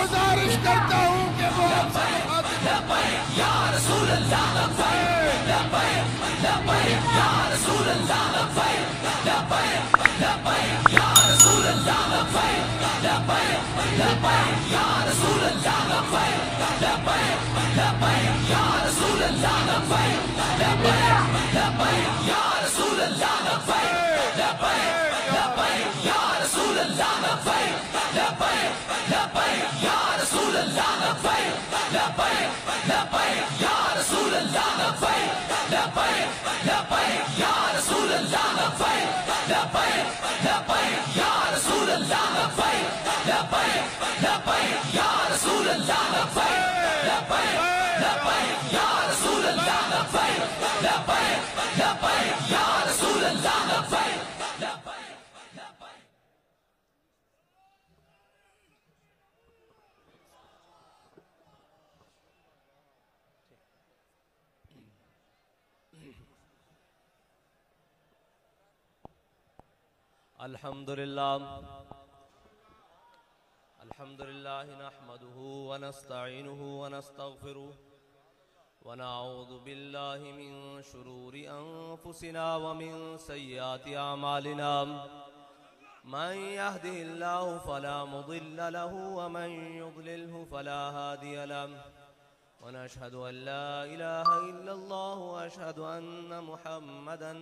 गुजारिश करता हूँ कि वो या रसूल अल्लाह या रसूल अल्लाह या रसूल अल्लाह या रसूल अल्लाह या रसूल अल्लाह या रसूल अल्लाह या रसूल अल्लाह या रसूल अल्लाह या रसूल अल्लाह या रसूल अल्लाह या रसूल अल्लाह या रसूल अल्लाह या रसूल अल्लाह या रसूल अल्लाह। अल्हम्दुलिल्लाह अल्हम्दुलिल्लाह नहमदुहु व नस्तईनुहु व नस्तगफिरुहु व नऊज़ु बिल्लाहि मिन शुरूरि अनफुसिना व मिन सय्यिआति अमालिना मन यहदिहिल्लाहु फला मुदिल्ल लहु व मन युद्लिलहु फला हादिय लहु व नशहदु अन ला इलाहा इल्लल्लाह व अशहदु अन्न मुहम्मदन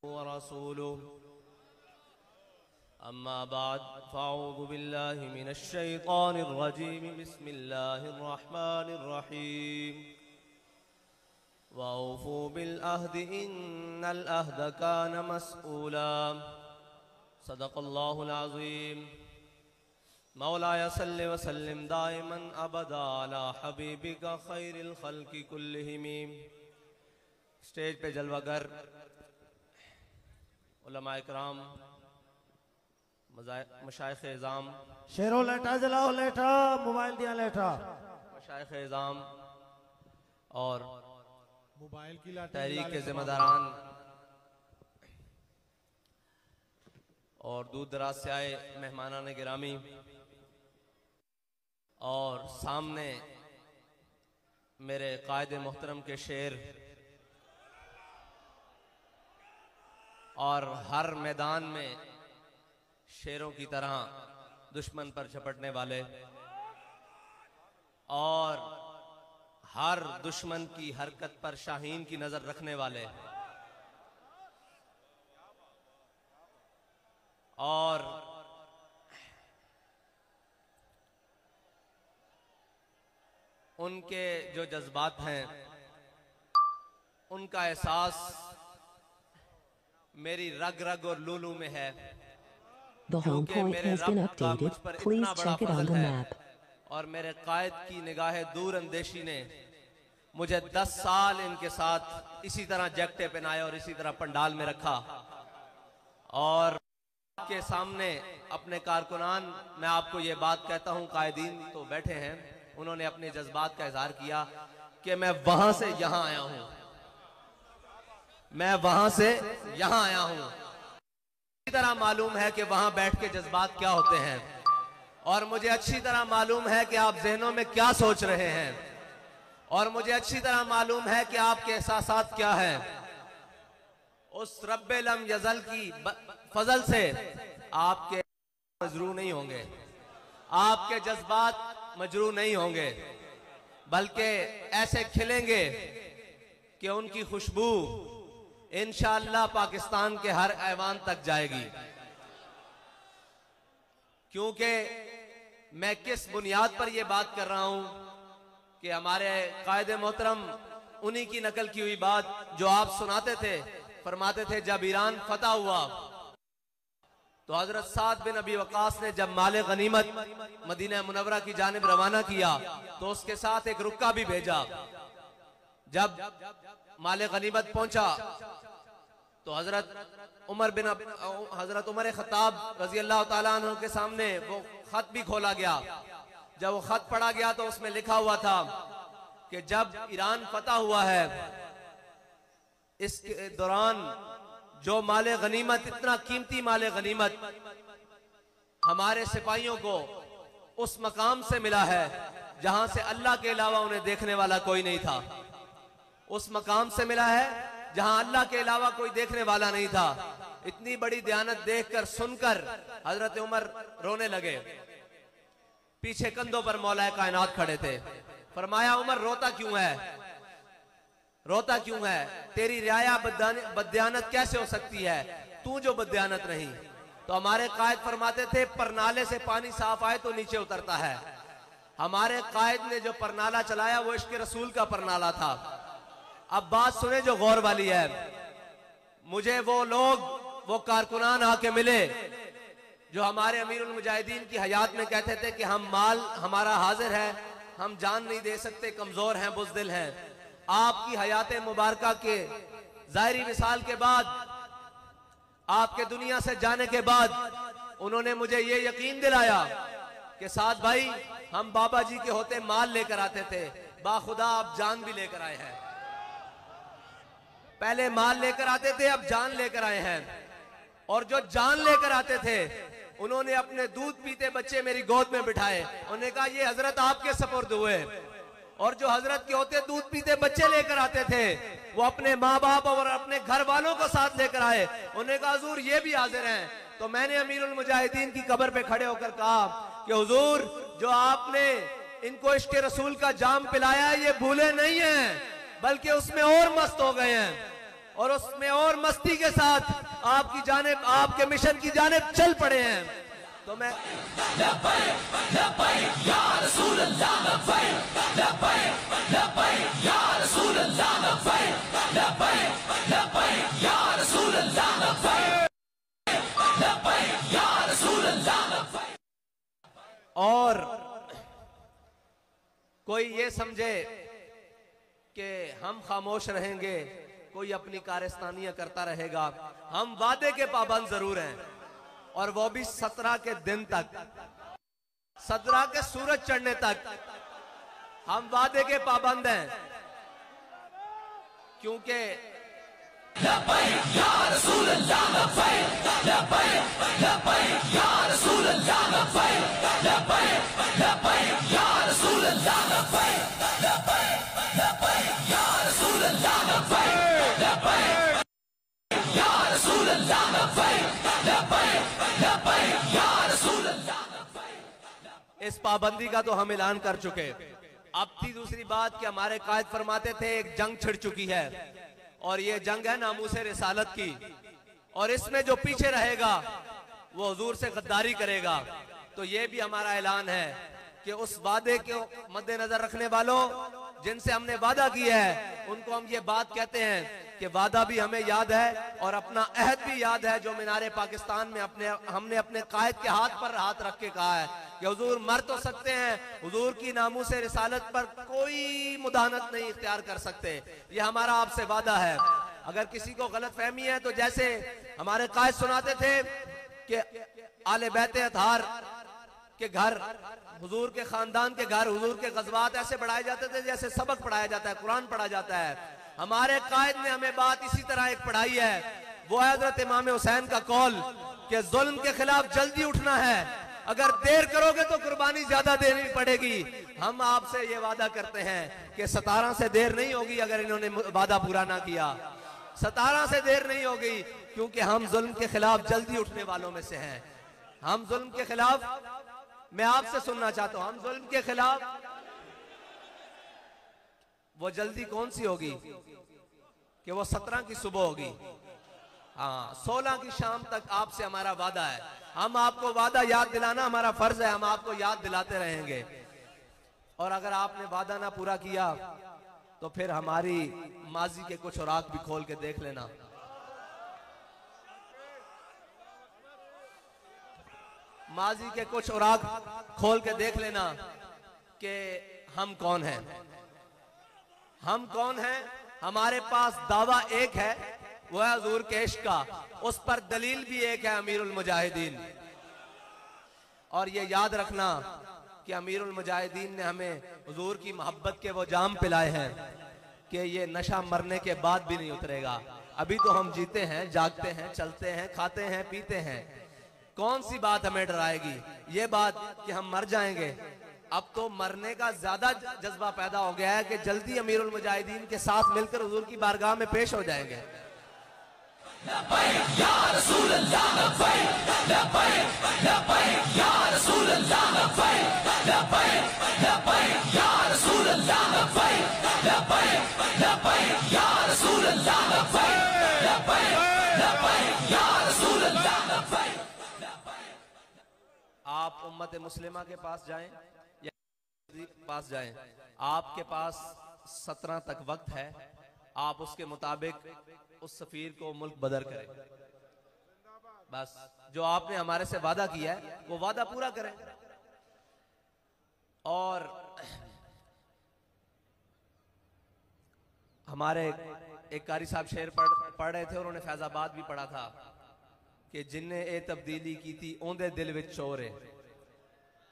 व रसूलुहु। अम्मा बाद फ़अऊज़ु बिल्लाहि मिनश शैतानिर रजीम बिस्मिल्लाहिर रहमानिर रहीम वअऊफ़ू बिल अहदि इन्नल अहद कान मस्ऊला सदक़ल्लाहुल अज़ीम। मौलाया सल्लि व सल्लिम दाइमन अबदा अला हबीबिका खैरिल खल्क़ि कुल्लिहिम। स्टेज पे जलवागर उलमा इकराम, मशाइख एज़ाम, शेरों लेटा जलाओ लेटा, मोबाइल दिया लेटा, मशाइख एज़ाम और मोबाइल की तहरीक के जिम्मेदारान और दूर दराज से आए मेहमानान गिरामी और सामने मेरे कायदे मोहतरम के शेर और हर मैदान में शेरों की तरह दुश्मन पर झपटने वाले और हर दुश्मन की हरकत पर शाहीन की नजर रखने वाले और उनके जो जज्बात हैं उनका एहसास मेरी रग रग और लूलू में है। The home point has been updated. Please check it on the map. और मेरे कायद की निगाह दूर अंदेशी ने मुझे 10 साल इनके साथ इसी तरह जैकटे पहनाए और इसी तरह पंडाल में रखा और आपके सामने अपने कारकुनान, मैं आपको ये बात कहता हूँ, कायदीन तो बैठे हैं, उन्होंने अपने जज्बात का इजहार किया कि मैं वहां से यहां आया हूं, मैं वहां से यहां आया हूं। अच्छी तरह मालूम है कि वहां बैठ के जज्बात क्या होते हैं और मुझे अच्छी तरह मालूम है कि आप जहनों में क्या सोच रहे हैं और मुझे अच्छी तरह मालूम है कि आपके एहसासात क्या हैं। उस रब्बे लम यज़ल की फजल से आपके मजरू नहीं होंगे, आपके जज्बात मजरू नहीं होंगे, बल्कि ऐसे खिलेंगे कि उनकी खुशबू इंशाअल्लाह पाकिस्तान के हर ऐवान तक जाएगी। क्योंकि मैं किस बुनियाद पर यह बात कर रहा हूं कि हमारे कायदे मोहतरम उन्हीं की नकल की हुई बात जो आप सुनाते थे, फरमाते थे जब ईरान फतह हुआ तो हजरत साद बिन अबी वकास ने जब माले गनीमत मदीना मुनव्वरा की जानिब रवाना किया तो उसके साथ एक रुक्का भी भेजा। जब माले गनीमत पहुंचा तो हजरत उमर खत्ताब रजी अल्लाह ताला अन्हु के सामने वो खत भी खोला गया। जब वो खत पढ़ा गया तो उसमें लिखा हुआ था कि जब ईरान फतह हुआ है इस दौरान जो माले गनीमत, इतना कीमती माले गनीमत हमारे सिपाहियों को उस मकाम से मिला है जहां से अल्लाह के अलावा उन्हें देखने वाला कोई नहीं था। उस मकाम से मिला है जहां अल्लाह के अलावा कोई देखने वाला नहीं था। इतनी बड़ी दयानत देखकर सुनकर हजरत उमर रोने लगे। पीछे कंधों पर मौलाए कायनात खड़े थे। फरमाया उमर रोता क्यों है, रोता क्यों है? तेरी रियाया बदयानत कैसे हो सकती है, तू जो बदयानत नहीं। तो हमारे कायद फरमाते थे परनाले से पानी साफ आए तो नीचे उतरता है। हमारे कायद ने जो परनाला चलाया वो इश्क रसूल का परनाला था। अब बात सुने जो गौर वाली है। मुझे वो लोग, वो कारकुनान आके मिले जो हमारे अमीरुल मुजाहिदीन की हयात में कहते थे कि हम माल हमारा हाजिर है, हम जान नहीं दे सकते, कमजोर हैं, बुज़दिल हैं। आपकी हयात मुबारका के ज़ाहिरी विसाल के बाद, आपके दुनिया से जाने के बाद उन्होंने मुझे ये यकीन दिलाया कि साद भाई हम बाबा जी के होते माल लेकर आते थे, बाखुदा आप जान भी लेकर आए हैं। पहले माल लेकर आते थे, अब जान लेकर आए हैं। और जो जान लेकर आते थे उन्होंने अपने दूध पीते बच्चे मेरी गोद में बिठाए। उन्होंने कहा ये हजरत आपके सपुर्द हुए। और जो हजरत के होते दूध पीते बच्चे लेकर आते थे वो अपने माँ बाप और अपने घर वालों को साथ लेकर आए। उन्होंने कहा हुजूर ये भी हाजिर हैं। तो मैंने अमीरुल मुजाहिदीन की कब्र पे खड़े होकर कहा कि हुजूर जो आपने इनको इश्क रसूल का जाम पिलाया है ये भूले नहीं हैं, बल्कि उसमें और मस्त हो गए हैं और उसमें और मस्ती के साथ आपकी जानिब, आपके मिशन की जानिब चल पड़े हैं। तो मैं और कोई ये समझे कि हम खामोश रहेंगे, कोई अपनी कारस्तानियां करता रहेगा। हम वादे के पाबंद जरूर हैं और वो भी 17 के दिन तक, 17 के सूरज चढ़ने तक हम वादे के पाबंद हैं। क्योंकि इस पाबंदी का तो हम ऐलान कर चुके। अब थी दूसरी बात कि हमारे कायद फरमाते थे एक जंग छिड़ चुकी है और ये जंग है नामूसे रिसालत की, और इसमें जो पीछे रहेगा वो हुजूर से गद्दारी करेगा। तो ये भी हमारा ऐलान है कि उस वादे को मद्देनजर रखने वालों जिनसे हमने वादा किया है उनको हम ये बात कहते हैं कि वादा भी हमें याद है और अपना अहद भी याद है जो मीनारे पाकिस्तान में हमने अपने कायद के हाथ पर हाथ रख के कहा है कि हुजूर मर तो सकते हैं, हुजूर की नामूसे रिसालत पर कोई मुदानत नहीं इख्तियार कर सकते। ये हमारा आपसे वादा है। अगर किसी को गलत फहमी है तो जैसे हमारे कायद सुनाते थे कि आले बैते अतहार के घर, हुजूर के खानदान के घर, हुजूर के गज़वात ऐसे पढ़ाए जाते थे जैसे सबक पढ़ाया जाता है, कुरान पढ़ा जाता है। हमारे कायद ने हमें बात इसी तरह एक पढ़ाई है, वो है हज़रत इमाम हुसैन का कौल कि जुल्म के खिलाफ जल्दी उठना है, अगर देर करोगे तो कुर्बानी ज्यादा देनी पड़ेगी। हम आपसे ये वादा करते हैं कि 17 से देर नहीं होगी अगर इन्होंने वादा पूरा ना किया। 17 से देर नहीं होगी क्योंकि हम जुल्म के खिलाफ जल्दी उठने वालों में से हैं। हम जुल्म के खिलाफ, मैं आपसे सुनना चाहता हूं, हम जुल्म के खिलाफ, वो जल्दी कौन सी होगी कि वो 17 की सुबह होगी। हाँ, 16 की शाम तक आपसे हमारा वादा है। हम आपको वादा याद दिलाना हमारा फर्ज है, हम आपको याद दिलाते रहेंगे। और अगर आपने वादा ना पूरा किया तो फिर हमारी माजी के कुछ औराक भी खोल के देख लेना। माजी के कुछ औराक खोल के देख लेना कि हम कौन हैं। हम कौन हैं? हमारे पास दावा एक है, वो है हुजूर के इश्क का, उस पर दलील भी एक है अमीरुल मुजाहिदीन। और ये याद रखना कि अमीरुल मुजाहिदीन ने हमें हुजूर की मोहब्बत के वो जाम पिलाए हैं कि ये नशा मरने के बाद भी नहीं उतरेगा। अभी तो हम जीते हैं, जागते हैं, चलते हैं, खाते हैं, पीते हैं। कौन सी बात हमें डराएगी? ये बात कि हम मर जाएंगे। अब तो मरने का ज्यादा जज्बा पैदा हो गया है कि जल्दी अमीरुल मुजाहिदीन के साथ मिलकर हुजूर की बारगाह में पेश हो जाएंगे। आप उम्मत मुस्लिमा के पास जाएं या पास जाएं, आपके पास 17 तक वक्त है। आप उसके मुताबिक उस सफीर को मुल्क बदर करें। बस जो आपने हमारे से वादा किया है वो वादा पूरा करें। और हमारे एक कारी साहब शेर पढ़ रहे थे, उन्होंने फैजाबाद भी पढ़ा था कि जिन्हें ए तब्दीली की थी ओंदे दिल विच चोर है।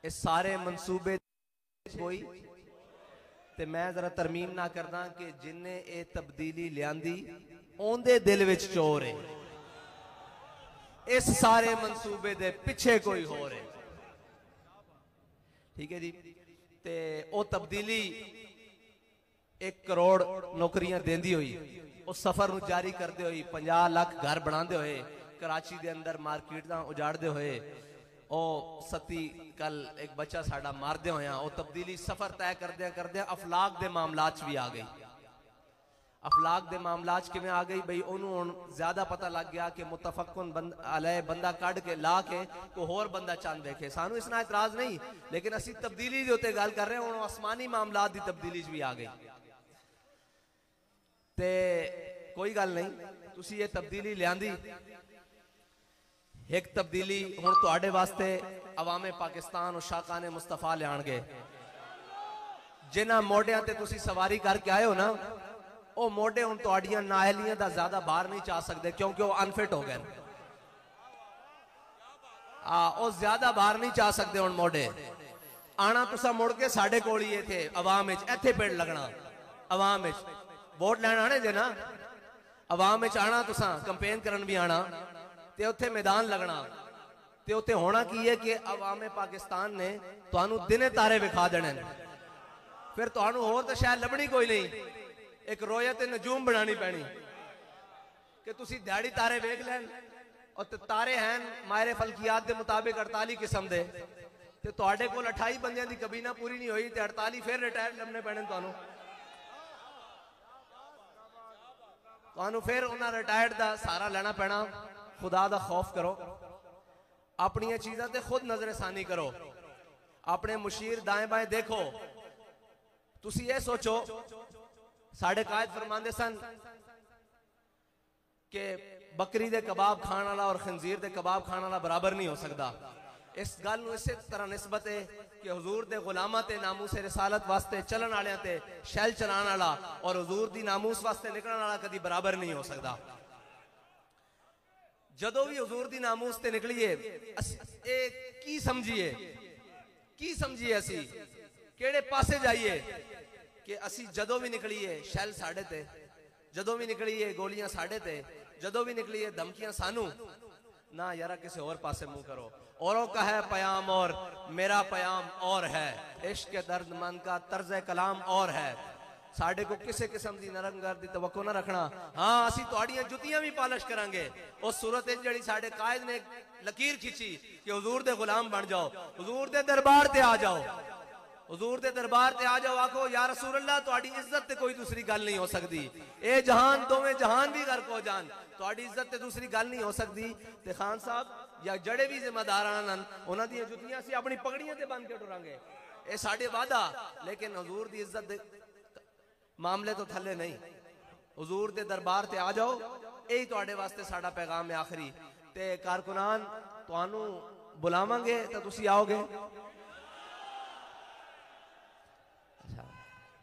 इस सारे मंसूबे कोई ते मैं जरा तरमीम ना करदा कि जिन्हें ए तब्दीली लियांदी ओंदे दिल विच चोर है। इस सारे मंसूबे दे पिछे कोई हो रहे। ठीक है जी। ते ओ तब्दीली 1 करोड़ नौकरियां देंदी हुई, उस सफर नूं जारी करते हुए 50 लाख घर बनाते हुए, कराची दे अंदर मार्केटां उजाड़ते हुए, ओ सती कल एक बच्चा साडा मारदे होया, ओ तब्दीली सफर तय करदे अफलाक दे मामलात भी आ गई। अफलाक दे मामलात किवें आ गई बई ओनू हुण ज्यादा पता लग गया कि मुतफक्कुन अलैह बंदा कढ़ के ला के कोई होर बंदा चंद देखे। सानू इसना इतराज नहीं, लेकिन असी तब्दीली दे उत्ते गल कर रहे हैं। हुण आसमानी मामलात दी तब्दीली भी आ गई ते कोई गल नहीं, तुसी ये तब्दीली लियांदी। एक तब्दीली हुण तुहाडे वास्ते अवामे पाकिस्तान और शाकाने मुस्तफा लियाणगे। जिन्हां मोढियां ते तुसी सवारी करके आए हो ना, ओ मोढे हुण तुहाडियां नाअहलियां दा ज्यादा बाहर नहीं जा सकते, क्योंकि वो अनफिट हो गए। ओ ज्यादा बाहर नहीं जा सकते हुण मोढे। आना तुसा मुड़ के साडे कोल ही थे अवाम विच, इत्थे पेड़ लगना अवाम विच, वोट लैण आने जे ना, अवाम विच आना तुसा, कैंपेन करन भी आना ते उत्थे मैदान लगना ते उत्थे होना की है कि अवामे पाकिस्तान ने तुहानू दिने तारे विखा देने, फिर तुहानू होर तां शायद लभनी कोई नहीं। एक रोयत नजूम बनानी पैनी कि तुसी दिहाड़ी तारे वेख लैन। और तारे हैं मायरे फलकियात के मुताबिक 48 किस्म दे, ते तुहाडे कोल 28 बंदियां दी कबीना पूरी नहीं हुई ते 48 फिर रिटायर लभने पैने तुहानू। तुहानू फिर उन्हां रिटायर्ड दा सहारा लेना पैना। खुदा दा खौफ करो, अपनी चीज़ां ते खुद नजरसानी करो, अपने मुशीर दाएं बाएं देखो। तुसी ये सोचो, साढ़े कायद फरमांदे सन कि बकरी दे कबाब खाने वाला और खंजीर दे कबाब खाने वाला बराबर नहीं हो सकता। इस गल नूं इसे तरह निस्बत है कि हुजूर दे गुलामां ते नामूसे रिसालत वास्ते चलन वालियां ते शैल चलाने वाला और हुजूर दी नामूस वास्ते निकलने वाला कदी बराबर नहीं हो सकता। जदों भी हुजूर दी नामूस ते निकलिए की समझिए असी केड़े पासे जाइए कि असी जदों भी निकलिए शैल साढ़े ते, जदों भी निकलिए गोलियां साढ़े ते, जदों भी निकलिए धमकियां सानू ना। यारा किसी और पासे मुंह करो। औरों का है पयाम और मेरा पयाम और है, इश्क के दर्दमंद का तर्ज कलाम और है। साढ़े को किसी किस्म की नरंगर्द की तवक्को ना रखना। हाँ, असी तुहाडियां जुतियां भी पालिश करांगे। उस सूरत जिहड़ी साढ़े कायद ने लकीर खिंची कि हुजूर दे गुलाम बन जाओ, हुजूर दे दरबार ते आ जाओ, हुजूर दे दरबार ते आ जाओ, आखो या रसूल अल्लाह तुहाडी इज्जत ते कोई दूसरी गल नहीं हो सकती। ए जहान दोवें जहान भी गर्क हो जान, तुहाडी इज्जत ते दूसरी गल नहीं हो सकती। ते खान साहब या जड़े भी जिम्मेदार आन उन्हां दी जुतियां असीं अपनी पगड़ियां ते बन के टुरांगे। ए साडे वादा, लेकिन हुजूर दी इज्जत दे मामले तो थले नहीं। हुजूर दे दरबार ते आ जाओ, यही तुहाडे वास्ते साडा पैगाम है आखिरी। ते कारकुनान तुहानू बुलावांगे तो तुसी आओगे।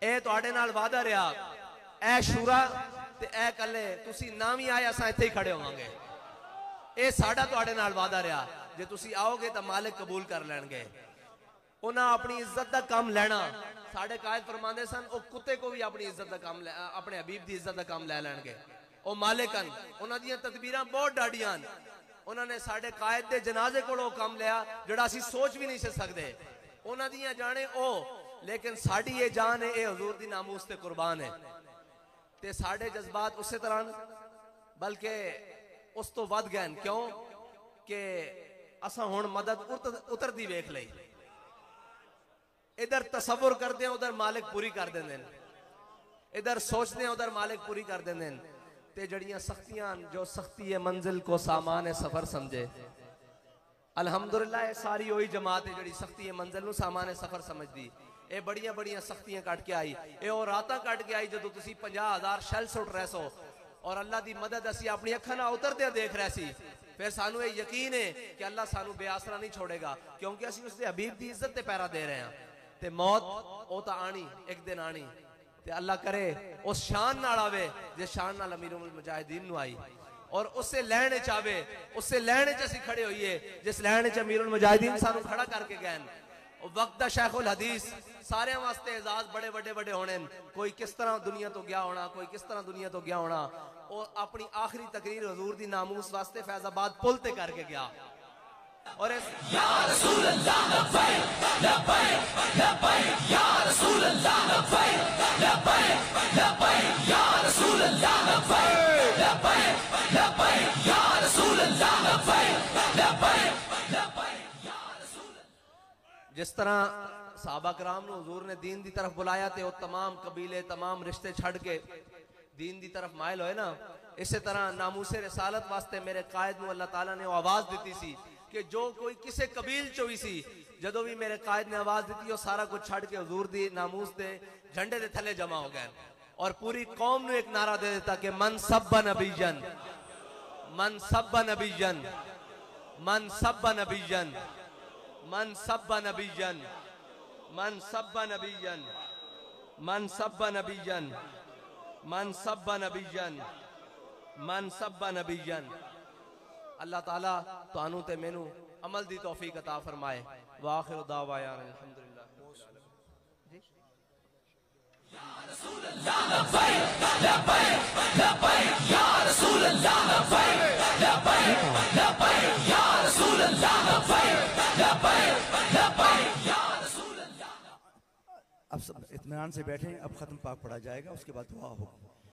ए तुहाडे नाल वादा रहा, ए शूरा ते ए कल्ले तुसी ना भी आए असां इत्थे ही खड़े होवांगे। ए साडा तुहाडे नाल वादा रहा, जे तुसी आओगे तो मालिक कबूल कर लैणगे। उन्हें अपनी इज्जत का काम लेना। साढ़े कायद फरमांदे सन ओ कुत्ते को भी अपनी इज्जत का काम अपने हबीब की इज्जत का काम लै लैणगे। ओ मालिकन उन्हां दियां तदबीरां बहुत डाडियां। उन्होंने साढ़े कायद दे जनाजे कोलों काम लिया जिहड़ा असीं सोच भी नहीं सकते। उन्हां दियां जाने ओ, लेकिन साड़ी ये जान है, ये हुजूर दी नामूस ते कुर्बान है। ते साढ़े जज्बात उस तरह बल्कि उस तो वध गए। क्यों कि असा हुण मदद उतरदी वेख लई। इधर तसव्वुर करते हैं, उधर मालिक पूरी कर देंदे ने। इधर सोचते हैं, उधर मालिक पूरी कर देंदे ने। ते जड़ियां सख्तियां, जो सख्ती है मंजिल को सामान है सफर समझे। अल्हम्दुलिल्लाह सारी वही जमात है जी सख्ती है मंजिल नूं सामान है सफर समझदी। ये बड़िया बड़िया सख्तियां कट के आई, ये और रातां कट के आई जदों तुसीं 50,000 शैल सुट रहे सो और अल्लाह दी मदद असीं अपनी अखां नाल उतरदे देख रहे सी। फिर सानू ये यकीन है कि अल्लाह सानू बेआसरा नहीं छोड़ेगा, क्योंकि असीं उसदे हबीब दी इज्जत ते पैरा दे रहे हैं। ते मौत ओ तां आनी, एक दिन आनी। ते अल्लाह करे उस शान नाल आवे जिस शान नाल अमीरुल मुजाहिदीन नूं आई, और उससे लैण च आवे, उससे लैण च असीं खड़े होइए जिस लैण च अमीरुल मुजाहिदीन सानू खड़ा करके गए। वक्त दा शेखुल हदीस सारे वास्ते एजाज बड़े बड़े बड़े होने। कोई किस तरह दुनिया तो गया होना, कोई किस तरह दुनिया तो गया होना। और अपनी आखिरी तकरीर हुजूर दी नामूस वास्ते फैजाबाद पुल ते करके गया। और या रसूल अल्लाह लब्बैक लब्बैक लब्बैक या रसूल अल्लाह लब्बैक लब्बैक लब्बैक या रसूल अल्लाह लब्बैक लब्बैक लब्बैक या रसूल अल्लाह लब्बैक लब्बैक लब्बैक या रसूल। जिस तरह सहाबा कराम नूं हुजूर ने दीन दी तरफ बुलाया ते वो तमाम कबीले तमाम रिश्ते छड़ के दीन दी तरफ माइल होए ना, इसी तरह नामूसे रिसालत वास्ते मेरे कायद नूं अल्लाह ताला ने आवाज दी सी कि जो कोई किसे कबील चो भी सी, जदों भी मेरे कायद ने आवाज दी वो सारा कुछ छड़ के हुजूर दी नामूस दे झंडे दे थले जमा हो गए और पूरी कौम नूं एक नारा दे देता कि मन सब्बा नबीजन, मन सब्बा नबीजन, मन सब्बा नबीजन, मन सब्बा नबीजन, मन सब्बा नबीजन, मन सब्बा नबीजन, मन सब्बा नबीजन, मन सब्बा नबीजन। अल्लाह ताला तुहानू ते मैनू अमल दी तौफीक अता फरमाए। व आखिर दावाया अल्हम्दुलिल्लाह। या रसूल अल्लाह लब्बैक लब्बैक लब्बैक या रसूल अल्लाह लब्बैक लब्बैक लब्बैक या रसूल अल्लाह लब्बैक लब्बैक लब्बैक या रसूल अल्लाह। अब सब इत्मीनान से बैठें, अब खत्म पाक पढ़ा जाएगा, उसके बाद दुआ होगी।